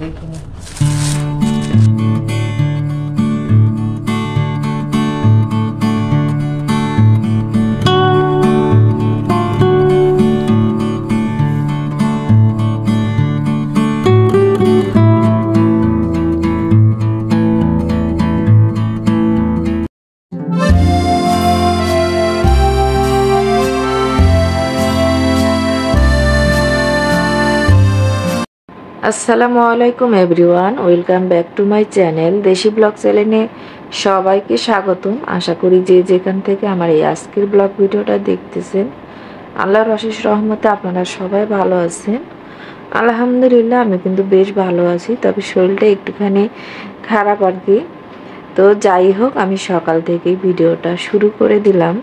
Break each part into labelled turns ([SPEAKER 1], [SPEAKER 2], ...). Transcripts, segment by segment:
[SPEAKER 1] দেখি না। আসসালামু আলাইকুম everyone, welcome back to my channel দেশি ব্লগ চ্যানেলে সবাইকে স্বাগতম। আশা করি যে যেখান থেকে আমার এই আজকের ব্লগ ভিডিওটা দেখতেছেন আল্লাহর অশেষ রহমতে আপনারা সবাই ভালো আছেন। আলহামদুলিল্লাহ আমি কিন্তু বেশ ভালো আছি, তবে শরীরটা একটুখানি খারাপ আর কি। তো যাই হোক, আমি সকাল থেকেই ভিডিওটা শুরু করে দিলাম।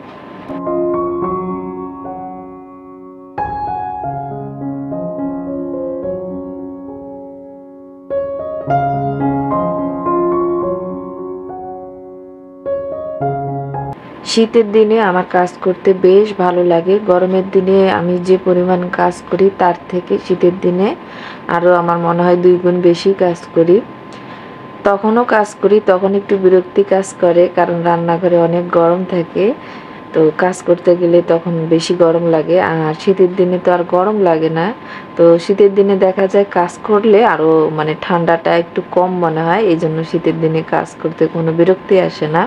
[SPEAKER 1] শীতের দিনে আমার কাজ করতে বেশ ভালো লাগে। গরমের দিনে আমি যে পরিমাণ কাজ করি তার থেকে শীতের দিনে আরও আমার মনে হয় 2 গুণ বেশি কাজ করি। তখনও কাজ করি, তখন একটু বিরক্তি কাজ করে, কারণ রান্নাঘরে অনেক গরম থাকে। তো কাজ করতে গেলে তখন বেশি গরম লাগে, আর শীতের দিনে তো আর গরম লাগে না। তো শীতের দিনে দেখা যায় কাজ করলে আরও মানে ঠান্ডাটা একটু কম মনে হয়, এই জন্য শীতের দিনে কাজ করতে কোনো বিরক্তি আসে না।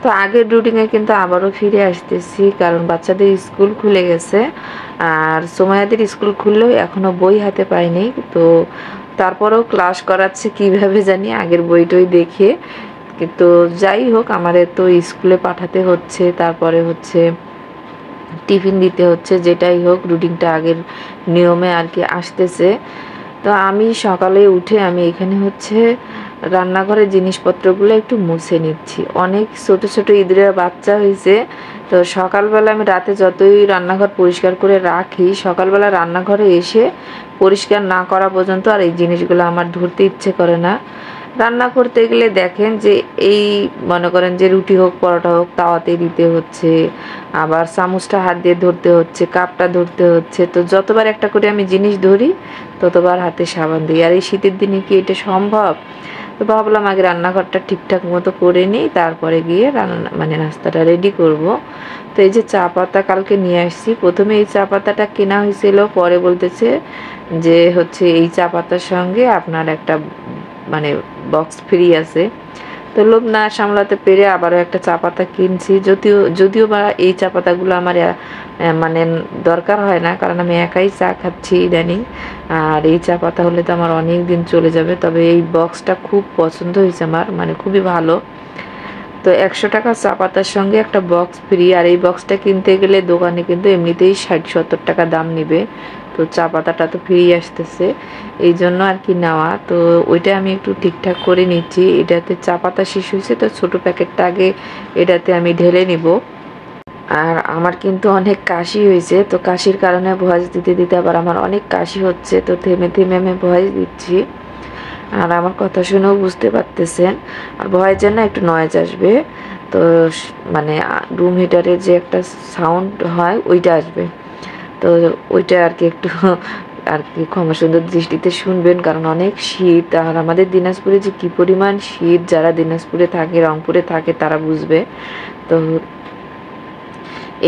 [SPEAKER 1] তো আগের রুটিনে কিন্তু আবারও ফিরে আসতেছি, কারণ বাচ্চাদের স্কুল খুলে গেছে, আর সোমায়াদের স্কুল খুললেও এখনও বই হাতে পাইনি। তো তারপরেও ক্লাস করাচ্ছে কিভাবে জানি, আগের বইটই দেখে। কিন্তু যাই হোক, আমাদের তো স্কুলে পাঠাতে হচ্ছে, তারপরে হচ্ছে টিফিন দিতে হচ্ছে, যেটাই হোক রুটিনটা আগের নিয়মে আর কি আসতেছে। তো আমি সকালে উঠে আমি এখানে হচ্ছে রান্নাঘরের জিনিসপত্রগুলো একটু মুছে নিচ্ছি। অনেক ছোট ছোট ইঁদুরের বাচ্চা হয়েছে। তো সকালবেলা আমি রাতে যতই রান্নাঘর পরিষ্কার করে রাখি, সকালবেলা রান্নাঘরে এসে পরিষ্কার না করা পর্যন্ত আর এই জিনিসগুলো আমার ধরতে ইচ্ছে করে না। রান্না করতে গেলে দেখেন যে এই মনে করেন যে রুটি হোক পরোটা হোক তাওয়াতে দিতে হচ্ছে, আবার চামচটা হাত দিয়ে ধরতে হচ্ছে, কাপটা ধরতে হচ্ছে। তো যতবার একটা করে আমি জিনিস ধরি ততবার হাতে সাবান দিই। আর এই শীতের দিনে কি এটা সম্ভব? তো ভাবলাম আগে রান্নাঘরটা ঠিকঠাক মতো করে নিই, তারপরে গিয়ে রান্না মানে নাস্তাটা রেডি করব। তো এই যে চা পাতা কালকে নিয়ে আসছি। প্রথমে এই চা পাতাটা কেনা হয়েছিল, পরে বলতেছে যে হচ্ছে এই চা পাতার সঙ্গে আপনার একটা মানে বক্স ফ্রি আছে। তো লোভ না সামলাতে পেরে আবারও একটা চা পাতা কিনছি। যদিও বা এই চা পাতাগুলো আমার মানে দরকার হয় না, কারণ আমি একাই চা খাচ্ছি ইদানিং। আর এই চা পাতা হলে তো আমার অনেক দিন চলে যাবে। তবে এই বক্সটা খুব পছন্দ হয়েছে আমার, মানে খুবই ভালো। তো 100 টাকা চা পাতার সঙ্গে একটা বক্স ফ্রি। আর এই বক্সটা কিনতে গেলে দোকানে কিন্তু এমনিতেই 60-70 টাকা দাম নিবে। তো চা পাতাটা তো ফ্রি আসতেছে, এই জন্য আর কি নেওয়া। তো ওইটা আমি একটু ঠিকঠাক করে নিচ্ছি। এটাতে চা পাতা শেষ হয়েছে, তো ছোটো প্যাকেটটা আগে এটাতে আমি ঢেলে নিব। আর আমার কিন্তু অনেক কাশি হয়েছে, তো কাশির কারণে ভয়েস দিতে দিতে আবার আমার অনেক কাশি হচ্ছে। তো থেমে থেমে আমি ভয়েস দিচ্ছি, আর আমার কথা শুনেও বুঝতে পারতেছেন। আর ভয়ের জন্য একটু নয়েজ আসবে, তো মানে রুম হিটারের যে একটা সাউন্ড হয় ওইটা আসবে। তো ওইটা আর কি একটু আর কি ক্ষমা সুন্দর দৃষ্টিতে শুনবেন, কারণ অনেক শীত। আর আমাদের দিনাজপুরে যে কী পরিমাণ শীত, যারা দিনাজপুরে থাকে রংপুরে থাকে তারা বুঝবে। তো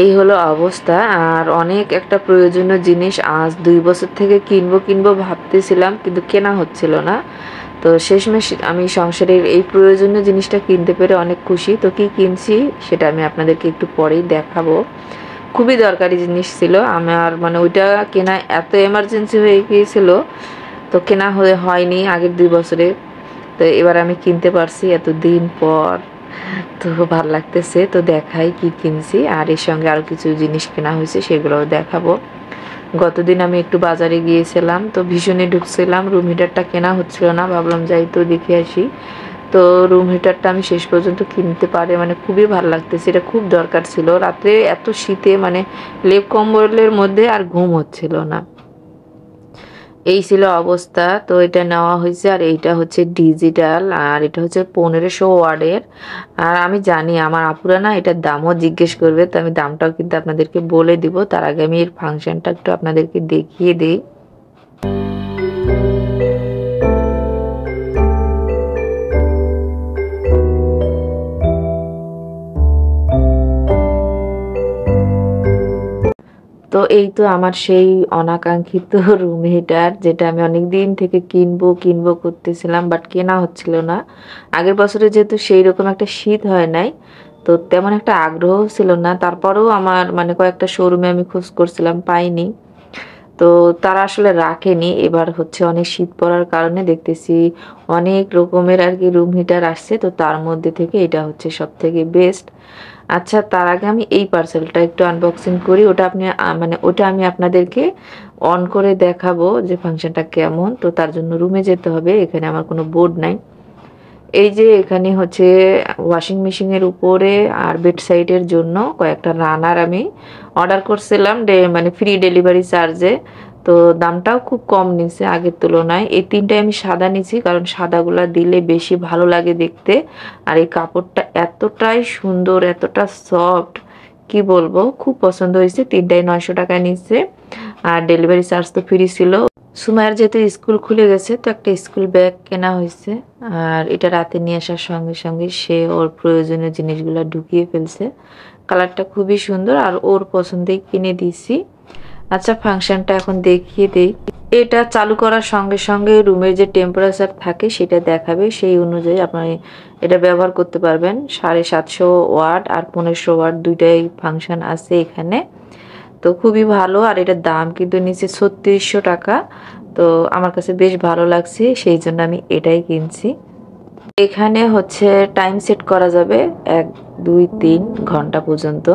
[SPEAKER 1] এই হলো অবস্থা। আর অনেক একটা প্রয়োজনীয় জিনিস আজ 2 বছর থেকে কিনবো ভাবতেছিলাম, কিন্তু কেনা হচ্ছিল না। তো শেষমেশ আমি সংসারের এই প্রয়োজনীয় জিনিসটা কিনতে পেরে অনেক খুশি। তো কি কিনছি সেটা আমি আপনাদেরকে একটু পরেই দেখাবো। খুবই দরকারি জিনিস ছিল আমার, মানে ওইটা কেনা এত এমার্জেন্সি হয়ে গিয়েছিল, তো কেনা হয়নি আগের 2 বছরে। তো এবার আমি কিনতে পারছি এতদিন পর, তো ভালো লাগতেছে। তো দেখাই কি কিনছি, আর এর সঙ্গে আরও কিছু জিনিস কেনা হয়েছে সেগুলোও দেখাবো। গতদিন আমি একটু বাজারে গিয়েছিলাম, তো ভীষণে ঢুকছিলাম, রুম হিটারটা কেনা হচ্ছিল না, ভাবলাম যাই তো দেখে আসি। তো রুম হিটারটা আমি শেষ পর্যন্ত কিনতে পারে, মানে খুবই ভালো লাগতেছে, এটা খুব দরকার ছিল। রাত্রে এত শীতে মানে লেপ কম্বলের মধ্যে আর ঘুম হচ্ছিল না, এই ছিল অবস্থা। তো এটা নেওয়া হয়েছে। আর এইটা হচ্ছে ডিজিটাল, আর এটা হচ্ছে 1500 ওয়ার্ডের। আর আমি জানি আমার আপুরা না এটার দামও জিজ্ঞেস করবে, তো আমি দামটাও কিন্তু আপনাদেরকে বলে দিব। তার আগে আমি এর ফাংশনটা একটু আপনাদেরকে দেখিয়ে দিই। এই তো আমার সেই অনাকাঙ্ক্ষিত রুম হিটার, যেটা আমি অনেক দিন থেকে কিনবো কিনবো করতেছিলাম, বাট কেনা হচ্ছিল না। আগের বছরে যেহেতু সেই রকম একটা শীত হয় নাই, তো তেমন একটা আগ্রহ ছিল না। তারপরেও আমার মানে কয়েকটা শোরুমে আমি খোঁজ করছিলাম, পাইনি। তো তারা আসলে রাখেনি। এবার হচ্ছে অনেক শীত পড়ার কারণে দেখতেছি অনেক রকমের আর কি রুম হিটার আসছে, তো তার মধ্যে থেকে এটা হচ্ছে সব থেকে বেস্ট। আচ্ছা, তার আগে আমি এই পার্সেলটা একটু আনবক্সিং করি। ওটা আপনি মানে ওটা আমি আপনাদেরকে অন করে দেখাবো যে ফাংশনটা কেমন। তো তার জন্য রুমে যেতে হবে, এখানে আমার কোনো বোর্ড নাই। এই যে এখানে হচ্ছে ওয়াশিং মেশিনের উপরে আর বেড সাইডের জন্য কয়েকটা রানার আমি অর্ডার করছিলাম, মানে ফ্রি ডেলিভারি চার্জে। তো দামটাও খুব কম নিছে আগের তুলনায়। এই তিনটাই আমি সাদা নিছি, কারণ সাদাগুলা দিলে বেশি ভালো লাগে দেখতে। আর এই কাপড়টা এতটাই সুন্দর, এতটা সফট, কি বলবো, খুব পছন্দ হয়েছে। তিনটাই 900 টাকা নিচ্ছে, আর ডেলিভারি চার্জ তো ফ্রি ছিল। সুমাইয়ার যেহেতু স্কুল খুলে গেছে, তো একটা স্কুল ব্যাগ কেনা হয়েছে। আর এটা রাতে নিয়ে আসার সঙ্গে সঙ্গে সে ওর প্রয়োজনীয় জিনিসগুলো ঢুকিয়ে ফেলছে। কালারটা খুবই সুন্দর, আর ওর পছন্দেই কিনে দিয়েছি। আচ্ছা, ফাংশনটা এখন দেখিয়ে দেই। এটা চালু করার সঙ্গে সঙ্গে রুমের যে টেম্পারেচার থাকে সেটা দেখাবে, সেই অনুযায়ী আপনি এটা ব্যবহার করতে পারবেন। 750 ওয়াট আর 1500 ওয়াট দুইটাই ফাংশন আছে এখানে। তো খুবই ভালো, আর এটার দাম কিন্তু নিচে 3600 টাকা। তো আমার কাছে বেশ ভালো লাগছে, সেই জন্য আমি এটাই কিনছি। এখানে হচ্ছে টাইম সেট করা যাবে 1 2 3 ঘন্টা পর্যন্ত।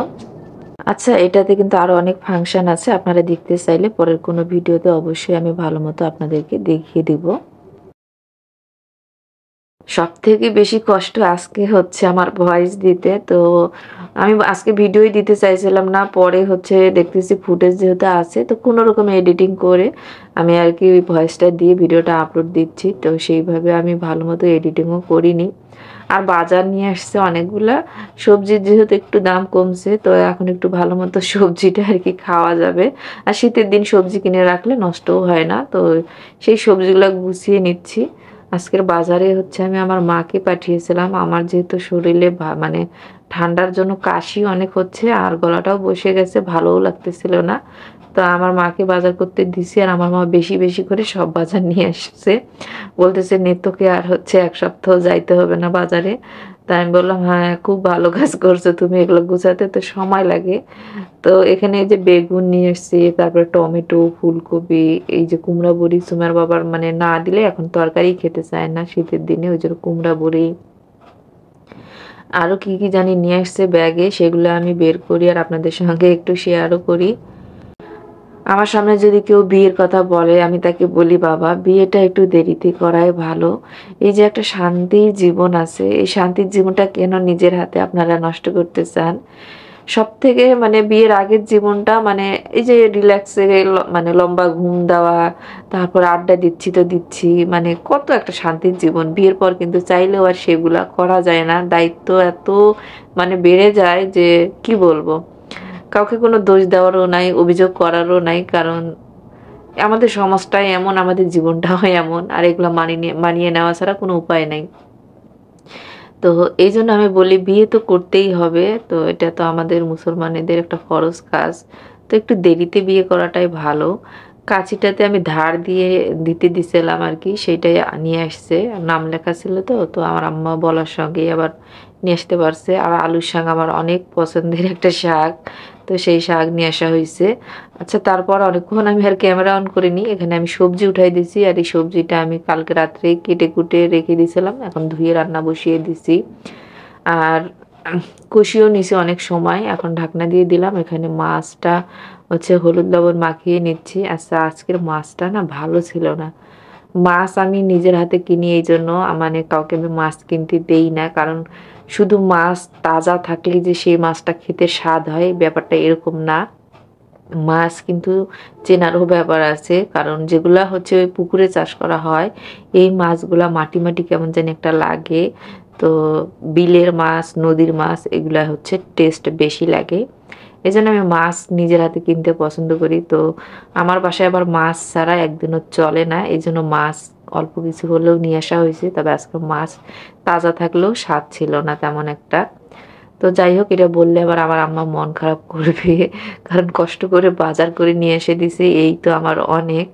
[SPEAKER 1] আচ্ছা, এটাতে কিন্তু আরো অনেক ফাংশন আছে, আপনারা দেখতে চাইলে পরের কোনো ভিডিওতে অবশ্যই আমি ভালো মতো আপনাদেরকে দেখিয়ে দিব। সবথেকে বেশি কষ্ট আজকে হচ্ছে আমার ভয়েস দিতে। তো আমি আজকে ভিডিওই দিতে চাইছিলাম না, পরে হচ্ছে দেখতেছি ফুটেজ যেহেতু আছে, তো কোনো রকম এডিটিং করে আমি আর কি ভয়েসটা দিয়ে ভিডিওটা আপলোড দিচ্ছি। তো সেইভাবে আমি ভালো মতো এডিটিংও করিনি। আর বাজার নিয়ে আসছে অনেকগুলা সবজির, যেহেতু একটু দাম কমছে, তো এখন একটু ভালো মতো সবজিটা আর কি খাওয়া যাবে। আর শীতের দিন সবজি কিনে রাখলে নষ্টও হয় না, তো সেই সবজিগুলো গুছিয়ে নিচ্ছি। আজকের বাজারে হচ্ছে আমি আমার মাকে পাঠিয়েছিলাম। আমার যেহেতু শরীরে মানে ঠান্ডার জন্য কাশি অনেক হচ্ছে, আর গলাটাও বসে গেছে, ভালোও লাগতেছিল না। তো আমার মাকে বাজার করতে দিছি, আর আমার মা বেশি বেশি করে সব বাজার নিয়ে আসছে। বলতেছে নিত্যকে আর হচ্ছে 1 সপ্তাহ যাইতে হবে না বাজারে। তাই আমি বললাম, হ্যাঁ খুব ভালো কাজ করছো তুমি, এগুলো গুছাতে তো সময় লাগে। তো এখানে এই যে বেগুন নিয়ে এসছি, তারপরে টমেটো, ফুলকপি, এই যে কুমড়া বড়ি, সুমার বাবার মানে না দিলে এখন তরকারি খেতে চায় না শীতের দিনে, ওই জন্য কুমড়া বড়ি, আরো কি কি জানি নিয়ে আসছে ব্যাগে, সেগুলো আমি বের করি আর আপনাদের সঙ্গে একটু শেয়ারও করি। আমার সামনে যদি কেউ বিয়ের কথা বলে, আমি তাকে বলি, বাবা বিয়েটা একটু দেরিতে করাই ভালো। এই যে একটা শান্তির জীবন আছে, এই শান্তির জীবনটা কেন নিজের হাতে আপনারা নষ্ট করতে চান? সব থেকে মানে বিয়ের আগের জীবনটা মানে এই যে রিল্যাক্সে, মানে লম্বা ঘুম দেওয়া, তারপর আড্ডা দিচ্ছি তো দিচ্ছি, মানে কত একটা শান্তির জীবন। বিয়ের পর কিন্তু চাইলেও আর সেগুলা করা যায় না, দায়িত্ব এত মানে বেড়ে যায় যে কি বলবো। কাউকে কোনো দোষ দেওয়ারও নাই, অভিযোগ করারও নাই, কারণ আমাদের সমাজটাই এমন, আমাদের জীবনটাও এমন, আর এগুলো মানিয়ে মানিয়ে নেওয়া ছাড়া কোনো উপায় নাই। তো এই জন্য আমি বলি বিয়ে তো করতেই হবে, তো এটা তো আমাদের মুসলমানেদের একটা ফরজ কাজ। তো একটু দেরিতে বিয়ে করাটাই ভালো। কাঁচিটাতে আমি ধার দিয়ে দিতে দিছিলাম আর কি, সেটাই নিয়ে আসছে, নাম লেখা ছিল। তো তো আমার আম্মা বলার সঙ্গেই আবার নিয়ে আসতে পারছে। আর আলুর শাক আমার অনেক পছন্দের একটা শাক, তো সেই শাক নিয়ে আসা হয়েছে। আচ্ছা, তারপর অনেকক্ষণ আমি আর ক্যামেরা অন করিনি, এখানে আমি সবজি উঠাই দিছি। আর এই সবজিটা আমি কালকে রাত্রে কেটে কুটে রেখে দিয়েছিলাম, এখন ধুয়ে রান্না বসিয়ে দিছি। আর কষিয়েও নিছি অনেক সময়, এখন ঢাকনা দিয়ে দিলাম। এখানে মাছটা হচ্ছে হলুদ লবণ মাখিয়ে নিচ্ছি। আচ্ছা, আজকের মাছটা না ভালো ছিল না। মাছ আমি নিজের হাতে কিনি, এই জন্য মানে কাউকে আমি মাছ কিনতে দেই না, কারণ শুধু মাছ তাজা থাকলে যে সেই মাছটা খেতে স্বাদ হয় ব্যাপারটা এরকম না। মাছ কিন্তু চেনারও ব্যাপার আছে, কারণ যেগুলা হচ্ছে ওই পুকুরে চাষ করা হয়, এই মাছগুলা মাটি মাটি কেমন যেন একটা লাগে। তো বিলের মাছ, নদীর মাছ, এগুলা হচ্ছে টেস্ট বেশি লাগে। এই জন্য আমি মাছ নিজের হাতে কিনতে পছন্দ করি। তো আমার বাসায় আবার মাছ ছাড়া একদিনও চলে না, এই জন্য মাছ অল্প কিছু হলেও নিয়ে আসা হয়েছে। তবে আজকে মাছ তাজা থাকলেও স্বাদ ছিল না তেমন একটা। তো তো যাই হোক, এটা বললে আবার আমার আম্মা মন খারাপ করবে, কারণ কষ্ট করে বাজার করে নিয়ে এসে দিছে, এই তো আমার অনেক।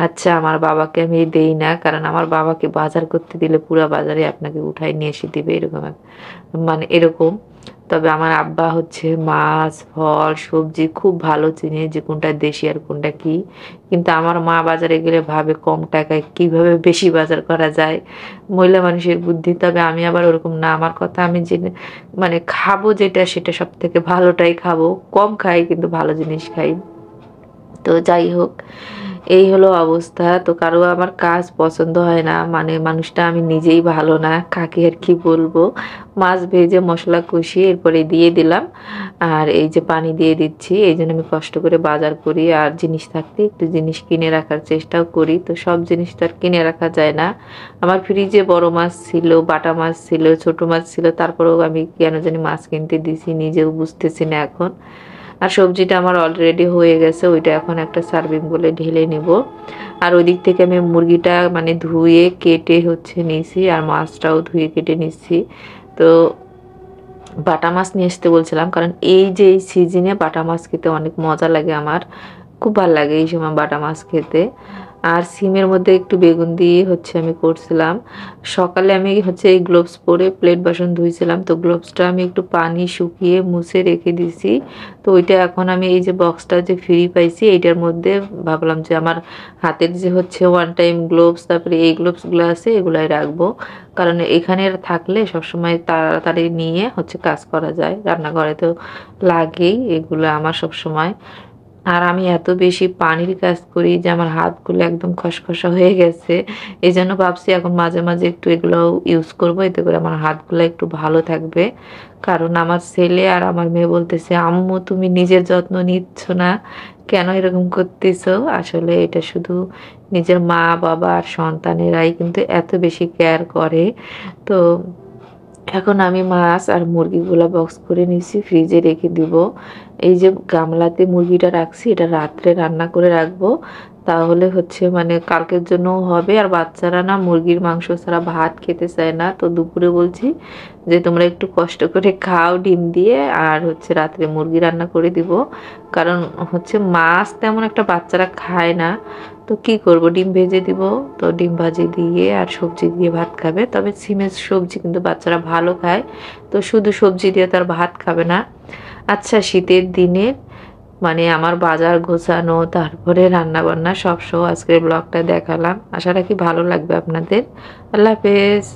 [SPEAKER 1] আচ্ছা, আমার বাবাকে আমি দেই না, কারণ আমার বাবাকে বাজার করতে দিলে পুরা বাজারে আপনাকে উঠাই নিয়ে এসে দিবে, এরকম মানে এরকম। তবে আমার আব্বা হচ্ছে মাছ, ফল, সবজি খুব ভালো চিনে যে কোনটা দেশি আর কোনটা কি। কিন্তু আমার মা বাজারে গেলে ভাবে কম টাকায় কিভাবে বেশি বাজার করা যায়, মহিলা মানুষের বুদ্ধি। তবে আমি আবার ওরকম না, আমার কথা আমি যে মানে খাবো যেটা সেটা সব থেকে ভালোটাই খাবো, কম খাই কিন্তু ভালো জিনিস খাই। তো যাই হোক, এই হলো অবস্থা। তো কারো আমার কাজ পছন্দ হয় না, মানে মানুষটা আমি নিজেই ভালো না, কাকে আর কি বলবো। মাছ ভেজে মশলা কষিয়ে এরপরে দিয়ে দিলাম, আর এই যে পানি দিয়ে দিচ্ছি। এই জন্য আমি কষ্ট করে বাজার করি, আর জিনিস থাকতে একটু জিনিস কিনে রাখার চেষ্টাও করি। তো সব জিনিস তো আর কিনে রাখা যায় না। আমার ফ্রিজে বড় মাছ ছিল, বাটা মাছ ছিল, ছোট মাছ ছিল, তারপরেও আমি কেন জানি মাছ কিনতে দিছি, নিজেও বুঝতেছি না এখন। আর সবজিটা আমার অলরেডি হয়ে গেছে, ওইটা এখন একটা সার্ভিং বলে ঢেলে নেব। আর ওই দিক থেকে আমি মুরগিটা মানে ধুয়ে কেটে হচ্ছে নিয়েছি, আর মাছটাও ধুয়ে কেটে নিচ্ছি। তো বাটা মাছ নিয়ে আসতে বলছিলাম, কারণ এই যে এই সিজনে বাটা মাছ খেতে অনেক মজা লাগে, আমার খুব ভালো লাগে এই সময় বাটা মাছ খেতে। আর সিমের মধ্যে একটু বেগুন দিয়ে হচ্ছে আমি করছিলাম। সকালে আমি হচ্ছে এই গ্লোভস পরে প্লেট বাসন ধুইছিলাম, তো গ্লোভসটা আমি একটু পানি শুকিয়ে মুছে রেখে দিছি। তো ওইটা এখন আমি এই যে বক্সটা যে ফ্রি পাইছি এইটার মধ্যে ভাবলাম যে আমার হাতের যে হচ্ছে ওয়ান টাইম গ্লোভস, তারপরে এই গ্লোভসগুলো আছে এগুলাই রাখবো, কারণ এখানে থাকলে সবসময় তাড়াতাড়ি নিয়ে হচ্ছে কাজ করা যায়, রান্নাঘরে তো লাগেই এগুলো আমার সবসময়। আর আমি এত বেশি পানির কাজ করি যে আমার হাতগুলো একদম খসখসা হয়ে গেছে। এই জন্য ভাবছি এখন মাঝে মাঝে একটু এগুলো ইউজ করবো, এতে করে আমার হাতগুলো একটু ভালো থাকবে। কারণ আমার ছেলে আর আমার মেয়ে বলতেছে, আম্মু তুমি নিজের যত্ন নিচ্ছ না, কেন এরকম করতেছো? আসলে এটা শুধু নিজের মা বাবা আর সন্তানেরাই কিন্তু এত বেশি কেয়ার করে। তো এখন আমি মাছ আর মুরগিগুলো বক্স করে নিয়েছি, ফ্রিজে রেখে দিব। এই যে গামলাতে মুরগিটা রাখছি, এটা রাত্রে রান্না করে রাখবো, তাহলে হচ্ছে মানে কালকের জন্যও হবে। আর বাচ্চারা না মুরগির মাংস ছাড়া ভাত খেতে চায় না, তো দুপুরে বলছি যে তোমরা একটু কষ্ট করে খাও ডিম দিয়ে, আর হচ্ছে রাত্রে মুরগি রান্না করে দিব। কারণ হচ্ছে মাছ তেমন একটা বাচ্চারা খায় না, তো কি করব, ডিম ভেজে দিব। তো ডিম ভাজি দিয়ে আর সবজি দিয়ে ভাত খাবে। তবে সিমের সবজি কিন্তু বাচ্চারা ভালো খায়, তো শুধু সবজি দিয়ে তার ভাত খাবে না। আচ্ছা, শীতের দিনে মানে আমার বাজার গোছানো, তারপরে রান্না বান্না সব সহ আজকের ব্লগটা দেখালাম। আশা রাখি ভালো লাগবে আপনাদের। আল্লাহ হাফেজ।